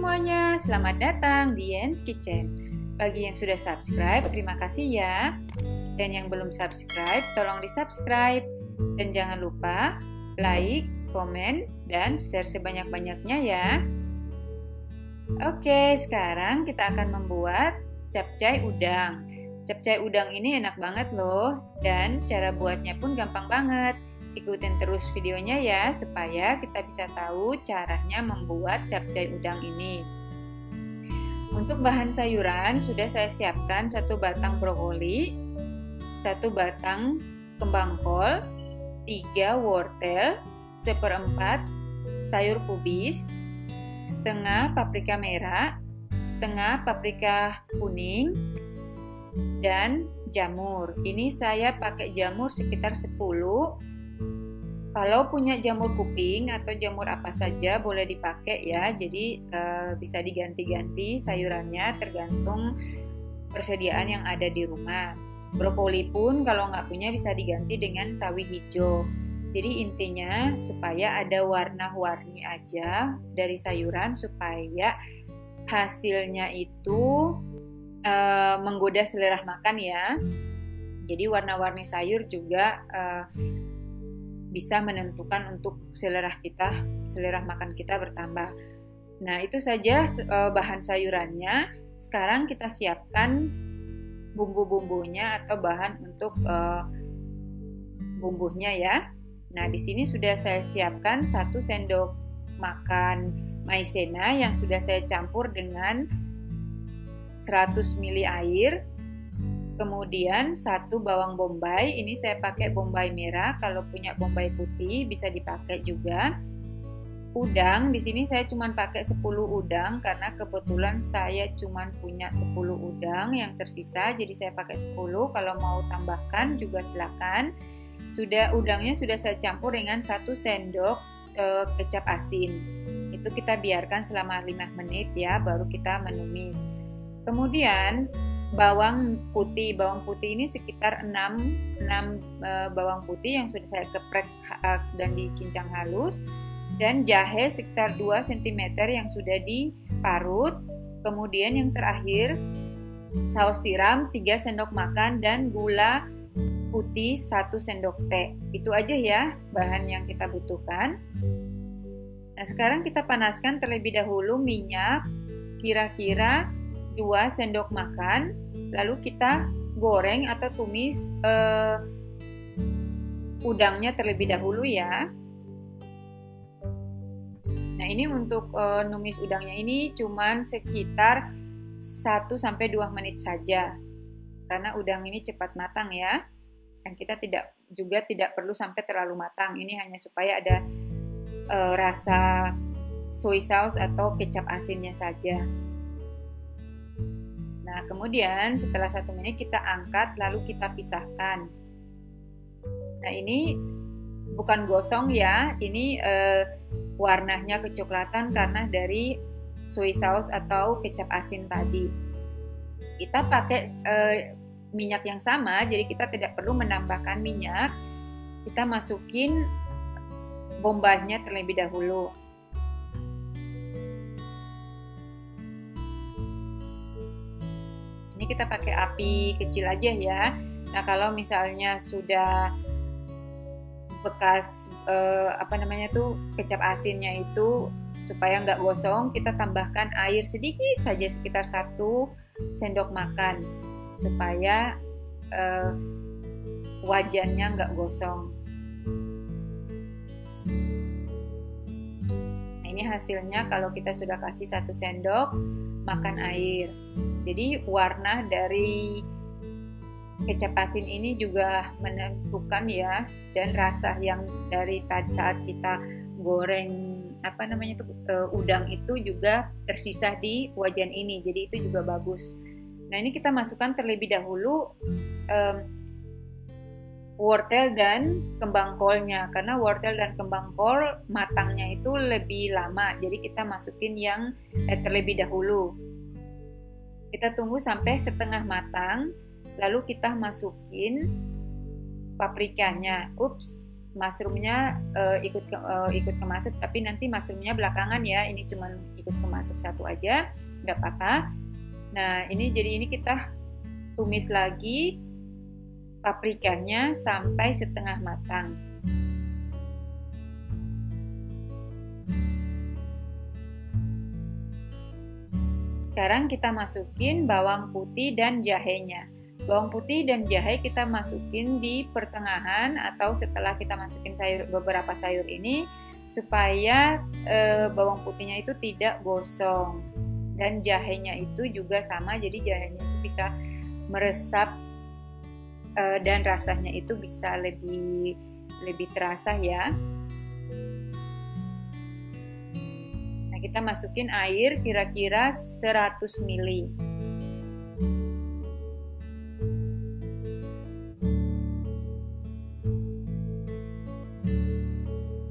semuanya, selamat datang di Yen's Kitchen. Bagi yang sudah subscribe, terima kasih ya. Dan yang belum subscribe, tolong di-subscribe. Dan jangan lupa like, komen, dan share sebanyak-banyaknya ya. Oke, sekarang kita akan membuat capcay udang. Capcay udang ini enak banget loh, dan cara buatnya pun gampang banget. Ikutin terus videonya ya, supaya kita bisa tahu caranya membuat capcay udang ini. Untuk bahan sayuran sudah saya siapkan 1 batang brokoli, 1 batang kembang kol, 3 wortel, 1/4 sayur kubis, setengah paprika merah, setengah paprika kuning, dan jamur. Ini saya pakai jamur sekitar 10. Kalau punya jamur kuping atau jamur apa saja boleh dipakai ya. Jadi bisa diganti-ganti sayurannya tergantung persediaan yang ada di rumah. Brokoli pun kalau nggak punya bisa diganti dengan sawi hijau. Jadi intinya supaya ada warna-warni aja dari sayuran supaya hasilnya itu menggoda selera makan ya. Jadi warna-warni sayur juga bisa menentukan untuk selera makan kita bertambah. Nah, itu saja bahan sayurannya. Sekarang kita siapkan bumbu-bumbunya atau bahan untuk bumbunya ya. Nah, di sini sudah saya siapkan 1 sendok makan maizena yang sudah saya campur dengan 100 ml air. Kemudian 1 bawang bombay, ini saya pakai bombay merah, kalau punya bombay putih bisa dipakai juga. Udang, di sini saya cuma pakai 10 udang karena kebetulan saya cuma punya 10 udang yang tersisa, jadi saya pakai 10. Kalau mau tambahkan juga silakan. Udangnya sudah saya campur dengan 1 sendok kecap asin. Itu kita biarkan selama 5 menit ya, baru kita menumis. Kemudian bawang putih ini sekitar 6 bawang putih yang sudah saya geprek dan dicincang halus, dan jahe sekitar 2 cm yang sudah diparut. Kemudian yang terakhir saus tiram 3 sendok makan dan gula putih 1 sendok teh. Itu aja ya bahan yang kita butuhkan. Nah, sekarang kita panaskan terlebih dahulu minyak kira-kira 2 sendok makan, lalu kita goreng atau tumis udangnya terlebih dahulu ya. Nah, ini untuk numis udangnya ini cuman sekitar 1-2 menit saja, karena udang ini cepat matang ya, dan kita tidak perlu sampai terlalu matang. Ini hanya supaya ada rasa soy sauce atau kecap asinnya saja. Nah, kemudian setelah 1 menit kita angkat lalu kita pisahkan. Nah, ini bukan gosong ya, ini warnanya kecoklatan karena dari soy sauce atau kecap asin tadi. Kita pakai minyak yang sama, jadi kita tidak perlu menambahkan minyak. Kita masukin bombahnya terlebih dahulu. Ini kita pakai api kecil aja ya. Nah, kalau misalnya sudah bekas kecap asinnya itu supaya nggak gosong, kita tambahkan air sedikit saja sekitar 1 sendok makan supaya wajannya nggak gosong. Nah, ini hasilnya kalau kita sudah kasih 1 sendok makan air. Jadi warna dari kecap asin ini juga menentukan ya, dan rasa yang dari tadi saat kita goreng udang itu juga tersisa di wajan ini. Jadi itu juga bagus. Nah, ini kita masukkan terlebih dahulu wortel dan kembang kolnya, karena wortel dan kembang kol matangnya itu lebih lama. Jadi kita masukin yang terlebih dahulu. Kita tunggu sampai setengah matang, lalu kita masukin paprikanya. mushroomnya ikut kemasuk, tapi nanti mushroomnya belakangan ya, ini cuman ikut kemasuk satu aja, nggak apa-apa. Nah jadi ini kita tumis lagi paprikanya sampai setengah matang. Sekarang kita masukin bawang putih dan jahenya. Bawang putih dan jahe kita masukin di pertengahan atau setelah kita masukin beberapa sayur ini, supaya bawang putihnya itu tidak gosong, dan jahenya itu juga sama, jadi jahenya itu bisa meresap dan rasanya itu bisa lebih terasa ya. Kita masukin air kira-kira 100 ml.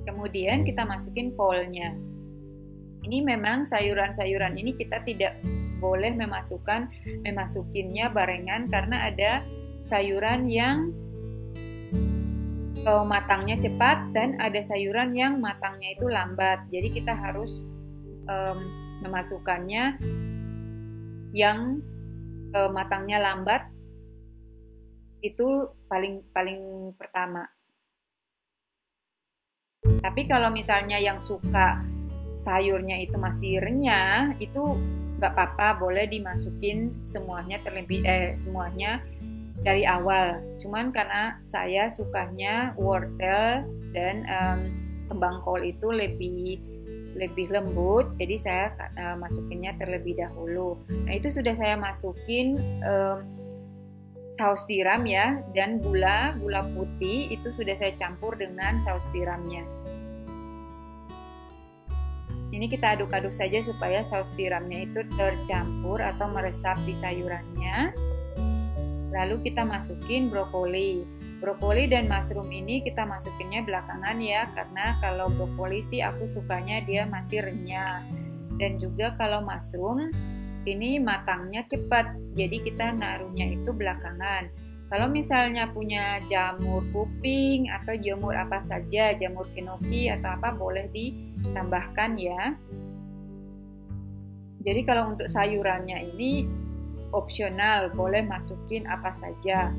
Kemudian kita masukin kolnya. Ini memang sayuran-sayuran ini kita tidak boleh memasukinnya barengan, karena ada sayuran yang matangnya cepat dan ada sayuran yang matangnya itu lambat. Jadi kita harus memasukkannya yang matangnya lambat itu paling pertama. Tapi kalau misalnya yang suka sayurnya itu masih renyah, itu nggak apa-apa, boleh dimasukin semuanya semuanya dari awal. Cuman karena saya sukanya wortel dan kembang kol itu lebih lembut, jadi saya masukinnya terlebih dahulu. Nah itu sudah saya masukin saus tiram ya, dan gula putih itu sudah saya campur dengan saus tiramnya. Ini kita aduk-aduk saja supaya saus tiramnya itu tercampur atau meresap di sayurannya. Lalu kita masukin brokoli. Brokoli dan mushroom ini kita masukinnya belakangan ya, karena kalau brokoli sih aku sukanya dia masih renyah. Dan juga kalau mushroom ini matangnya cepat, jadi kita naruhnya itu belakangan. Kalau misalnya punya jamur kuping atau jamur apa saja, jamur kinoki atau apa, boleh ditambahkan ya. Jadi kalau untuk sayurannya ini opsional, boleh masukin apa saja.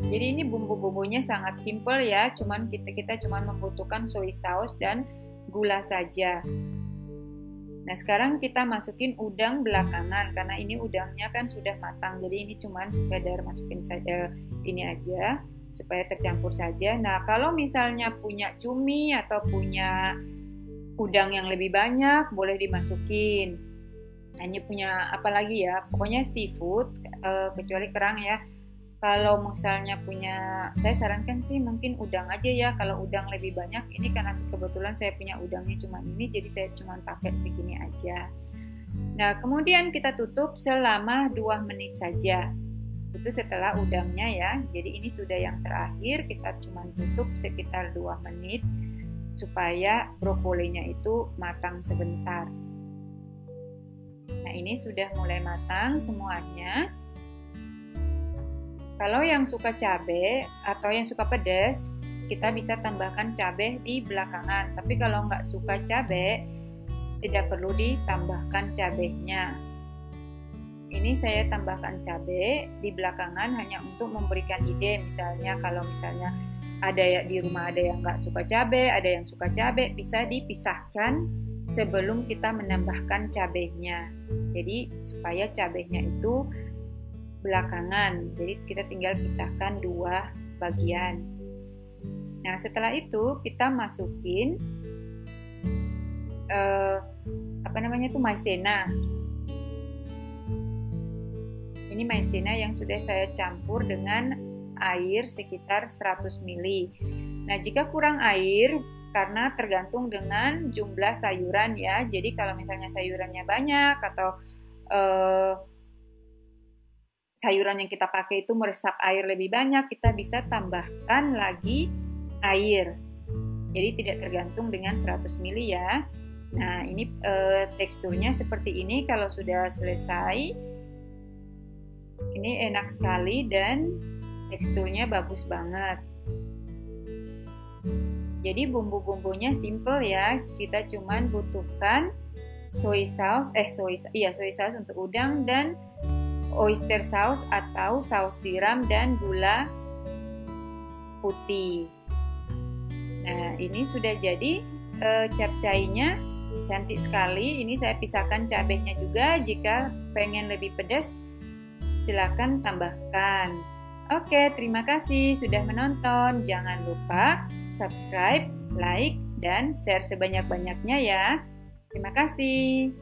Jadi ini bumbu-bumbunya sangat simple ya, kita cuman membutuhkan soy sauce dan gula saja. Nah sekarang kita masukin udang belakangan, karena ini udangnya kan sudah matang, jadi ini cuman sekedar masukin saja ini aja supaya tercampur saja. Nah kalau misalnya punya cumi atau punya udang yang lebih banyak, boleh dimasukin. Nah ini punya apa lagi ya, pokoknya seafood kecuali kerang ya. Kalau misalnya punya, saya sarankan sih mungkin udang aja ya. Kalau udang lebih banyak, ini karena kebetulan saya punya udangnya cuma ini, jadi saya cuma pakai segini aja. Nah kemudian kita tutup selama 2 menit saja. Itu setelah udangnya ya. Jadi ini sudah yang terakhir, kita cuma tutup sekitar 2 menit supaya brokolinya itu matang sebentar. Nah ini sudah mulai matang semuanya. Kalau yang suka cabai atau yang suka pedas, kita bisa tambahkan cabai di belakangan. Tapi kalau nggak suka cabai, tidak perlu ditambahkan cabainya. Ini saya tambahkan cabai di belakangan hanya untuk memberikan ide. Misalnya kalau misalnya ada di rumah ada yang nggak suka cabai, ada yang suka cabai, bisa dipisahkan sebelum kita menambahkan cabainya. Jadi supaya cabainya itu belakangan, jadi kita tinggal pisahkan 2 bagian. Nah setelah itu kita masukin maizena. Ini maizena yang sudah saya campur dengan air sekitar 100 ml. Nah jika kurang air, karena tergantung dengan jumlah sayuran ya, jadi kalau misalnya sayurannya banyak atau sayuran yang kita pakai itu meresap air lebih banyak, kita bisa tambahkan lagi air. Jadi tidak tergantung dengan 100 ml ya. Nah ini teksturnya seperti ini. Kalau sudah selesai, Ini enak sekali dan teksturnya bagus banget. Jadi bumbu-bumbunya simple ya. Kita cuman butuhkan soy sauce untuk udang dan oyster sauce atau saus tiram dan gula putih. Nah, ini sudah jadi capcay-nya, cantik sekali. Ini saya pisahkan cabenya juga. Jika pengen lebih pedas, silakan tambahkan. Oke, terima kasih sudah menonton. Jangan lupa subscribe, like, dan share sebanyak-banyaknya ya. Terima kasih.